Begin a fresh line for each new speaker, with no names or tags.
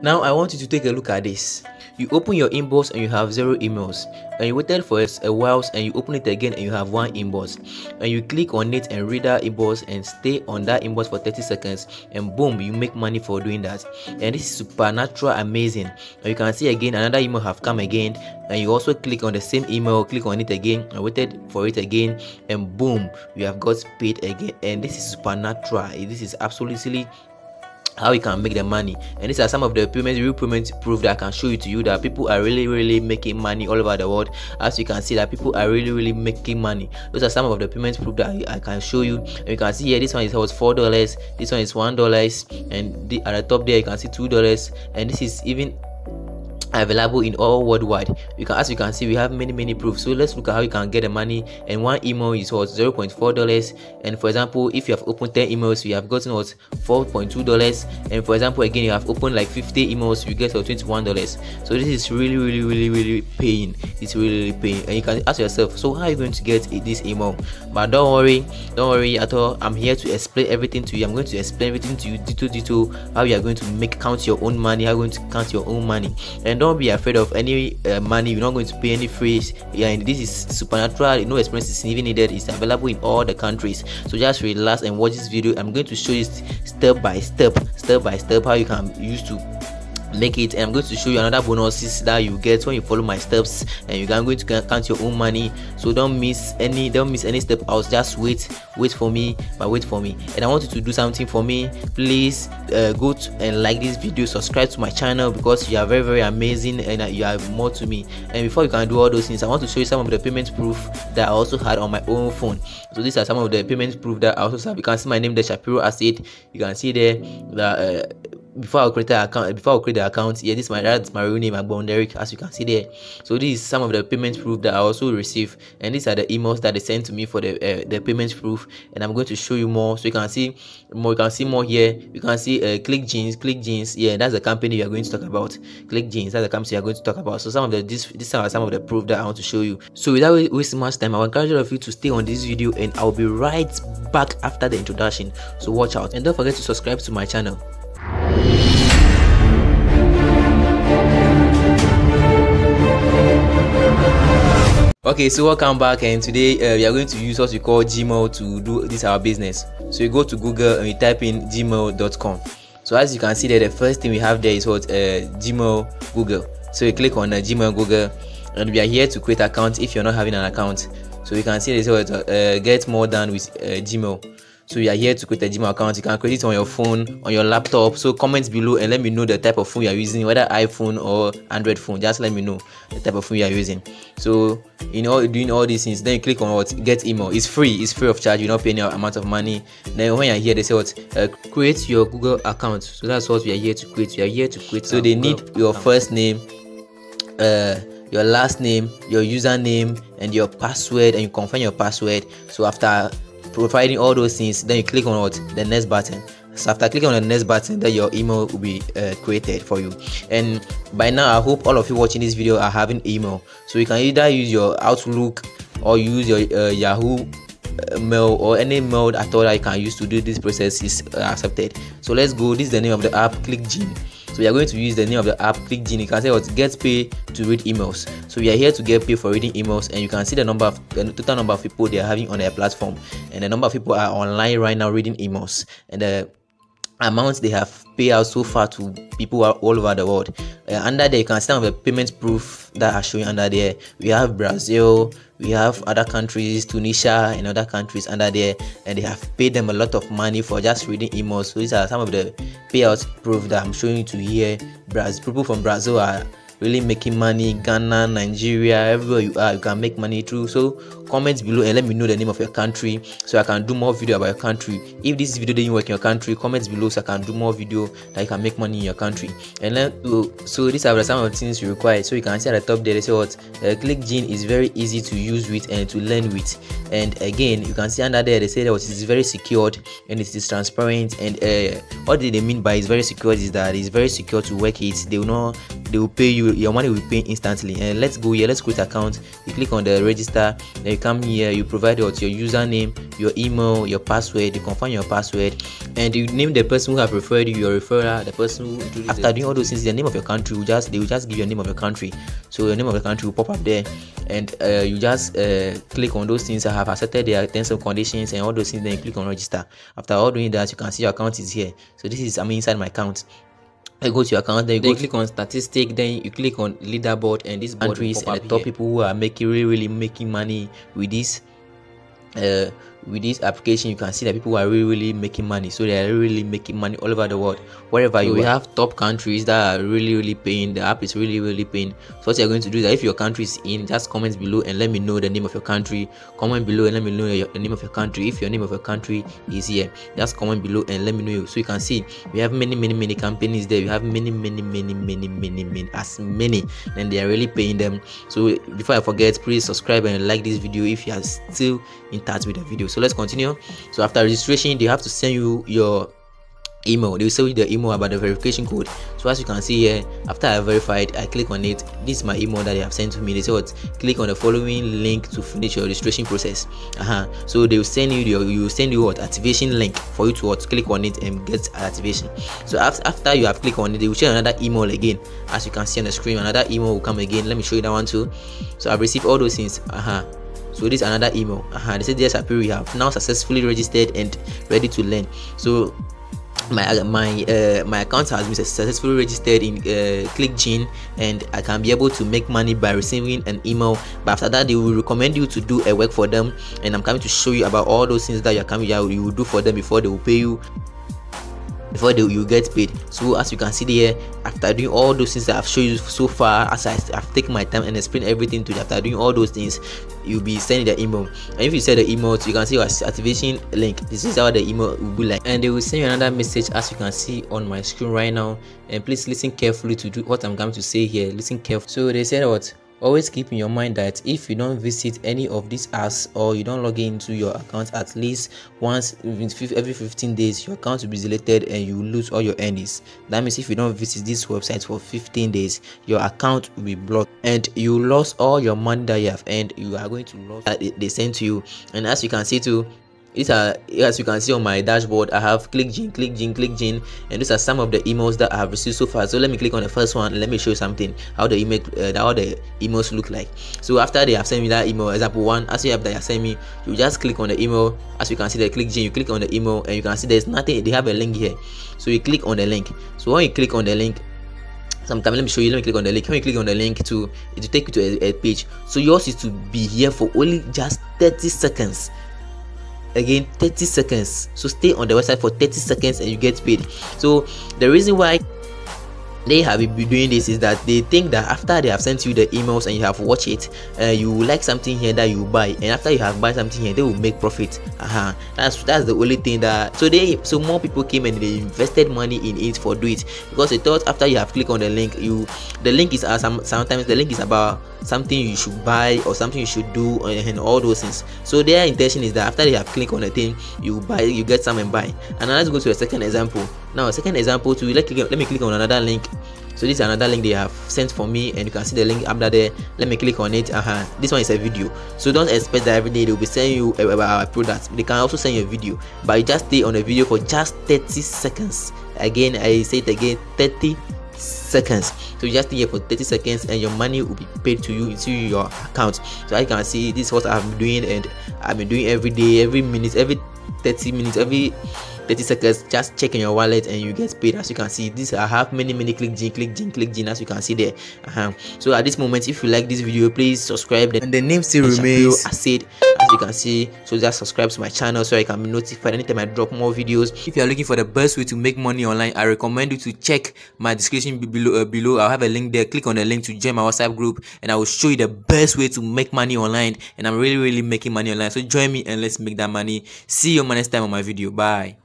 Now I want you to take a look at this. You open your inbox and you have 0 emails, and you waited for a while and you open it again and you have 1 inbox, and you click on it and read that inbox and stay on that inbox for 30 seconds, and boom, you make money for doing that. And this is supernatural amazing. And you can see again another email have come again, and you also click on the same email, click on it again and waited for it again, and boom, you have got paid again. And this is supernatural. This is absolutely how you can make the money. And these are some of the real payment proof that I can show to you that people are really making money all over the world. As you can see that people are really making money. Those are some of the payment proof that I can show you. And you can see here, this one is $4, this one is $1, and at the top there you can see $2, and this is even available in all worldwide. As you can see, we have many proofs. So let's look at how you can get the money. And one email is worth $0.4, and for example, if you have opened 10 emails, you have gotten what, $4.2. and for example, again, you have opened like 50 emails, you get $21. So this is really paying. It's really paying. And you can ask yourself, so how are you going to get this email? But don't worry at all. I'm here to explain everything to you. I'm going to explain everything to you detail how you are going to count your own money, how you're going to count your own money. And don't be afraid of any money. You're not going to pay any fees. Yeah, and this is supernatural. No experience is even needed. It's available in all the countries. So just relax and watch this video. I'm going to show you step by step how you can use to make it. And I'm going to show you another bonuses that you get when you follow my steps, and you're going to count your own money. So don't miss any step out. Just wait for me. And I want you to do something for me. Please go and like this video, subscribe to my channel, because you are very amazing and you are more to me. And before you can do all those things, I want to show you some of the payment proof that I also had on my own phone. So these are some of the payment proof that I also have. You can see my name there, Shapiro Asset. You can see there that before I create the account, yeah, that's my real name, Agbon Derek, as you can see there. So this is some of the payment proof that I also receive, and these are the emails that they sent to me for the payment proof. And I'm going to show you more, so you can see more here. You can see Click Jeans. Yeah, that's the company we are going to talk about. Click Jeans, that's the company we are going to talk about. So these are some of the proof that I want to show you. So without wasting much time, I will encourage all of you to stay on this video, and I'll be right back after the introduction. So watch out, and don't forget to subscribe to my channel. Okay, so welcome back, and today we are going to use what we call Gmail to do this our business. So you go to Google and you type in gmail.com. So as you can see there, the first thing we have there is what Gmail Google. So you click on Gmail Google, and we are here to create an account if you're not having an account. So you can see this what get more done with Gmail. So you are here to create a Gmail account. You can create it on your phone, on your laptop. So comment below and let me know the type of phone you are using, whether iPhone or Android phone. Just let me know the type of phone you are using. So doing all these things, then you click on what, get email. It's free of charge. You don't pay any amount of money. Then when you're here, they say what, create your Google account. So that's what we are here to create. We are here to create. So they need your first name, your last name, your username, and your password, and you confirm your password. So after providing all those things, then you click on what, the next button. So after clicking on the next button, then your email will be created for you. And by now, I hope all of you watching this video are having email. So you can either use your Outlook or use your Yahoo mail, or any mail at all that you can use to do this process is accepted. So let's go. This is the name of the app, Click Gene. So we are going to use the name of the app, Click Gene. You can say what, get paid to read emails. So we are here to get paid for reading emails, and you can see the total number of people they are having on their platform, and the number of people are online right now reading emails, and the amounts they have paid out so far to people all over the world. Under there you can see some of the payment proof that are showing under there. We have Brazil, we have other countries, Tunisia and other countries under there, and they have paid them a lot of money for just reading emails. So these are some of the payout proof that I'm showing you to here. People from Brazil are really making money. Ghana, Nigeria, everywhere you are, you can make money through. So comment below and let me know the name of your country, so I can do more video about your country. If this video didn't work in your country, comment below so I can do more video that you can make money in your country. And then so these are some of the things you require. So you can see at the top there, they say what, Click Gene is very easy to use with and to learn with. And again, you can see under there they say that it is very secured and it is transparent. And what they mean by it's very secure is that it's very secure to work it. They they will pay you, your money will be paid instantly. And let's go here, let's create account. You click on the register, then you come here, you provide your username, your email, your password, you confirm your password, and you name the person who have referred you, your referrer, the person who introduced. After doing all those things, the name of your country will they will just give you a name of your country. So your name of the country will pop up there, and you just click on those things. I have accepted their terms and conditions and all those things, then you click on register. After all doing that, you can see your account is here. So this is inside my account. I go to your account, then you click on statistic, then you click on leaderboard, and this countries and the top people who are really making money with this application. You can see that people are really making money. So they are really making money all over the world, wherever you have top countries that are really paying. The app is really paying. So what you're going to do is that if your country is in, just comment below and let me know the name of your country. Comment below and let me know the name of your country. If your name of your country is here, just comment below and let me know. So you can see we have many companies there. We have many, as many, and they are really paying them. So before I forget, please subscribe and like this video if you are still in touch with the video. So let's continue. So after registration, they have to send you your email. They will send you the email about the verification code. So as you can see here, after I verified, I click on it. This is my email that they have sent to me. They say what, click on the following link to finish your registration process. So they will send you what, activation link for you to what, click on it and get activation. So after you have clicked on it, they will share another email again. As you can see on the screen, another email will come again. Let me show you that one too. So I've received all those things. So this is another email. They say, dear Shapiro, you have now successfully registered and ready to learn. So my account has been successfully registered in fledgling, and I can be able to make money by receiving an email. But after that, they will recommend you to do a work for them, and I'm coming to show you about all those things that you will do for them before they will pay you, before you get paid. So as you can see there, after doing all those things that I've shown you so far, as I've taken my time and explained everything to you, after doing all those things, you'll be sending the email. And if you send the email, you can see your activation link. This is how the email will be like, and they will send you another message, as you can see on my screen right now. And please listen carefully to do what I'm going to say here. Listen carefully. So they said what, always keep in your mind that if you don't visit any of these apps or you don't log into your account at least once every 15 days, your account will be deleted and you will lose all your earnings. That means if you don't visit this website for 15 days, your account will be blocked and you lost all your money that you have earned. You are going to lose that they sent to you. And as you can see too, as you can see on my dashboard, I have fledgling, and these are some of the emails that I have received so far. So let me click on the first one and let me show you something, how the emails look like. So after they have sent me that email, example one, as you have that sent me, you just click on the email. As you can see the fledgling, you click on the email and you can see there's nothing. They have a link here, so you click on the link. So when you click on the link, sometimes let me show you. Let me click on the link. When you click on the link, it will take you to a page. So yours is to be here for only just 30 seconds. Again, 30 seconds. So stay on the website for 30 seconds and you get paid. So the reason why they have been doing this is that they think that after they have sent you the emails and you have watched it, you will like something here that you buy, and after you have buy something here, they will make profit. That's the only thing that so more people came and they invested money in it for do it, because they thought after you have clicked on the link, the link is sometimes the link is about something you should buy or something you should do and all those things. So their intention is that after they have clicked on the thing, you buy, you get some and buy. And now let's go to a second example. Now a second example to let me click on another link. So this is another link they have sent for me, and you can see the link up there. Let me click on it. This one is a video, so don't expect that every day they'll be sending you about our products. They can also send you a video, but you just stay on a video for just 30 seconds. Again, I say it again, 30 seconds. So you just stay here for 30 seconds and your money will be paid to you into your account. So I can see this is what I've been doing, and I've been doing every day, every minute, every 30 minutes, every 30 seconds. Just check in your wallet and you get paid. As you can see, this I have many fledgling, as you can see there. So at this moment, if you like this video, please subscribe, and the name still remains as said, as you can see. So just subscribe to my channel so I can be notified anytime I drop more videos. If you are looking for the best way to make money online, I recommend you to check my description below. I'll have a link there. Click on the link to join my WhatsApp group, and I will show you the best way to make money online. And I'm really making money online, so join me and let's make that money. See you next time on my video. Bye.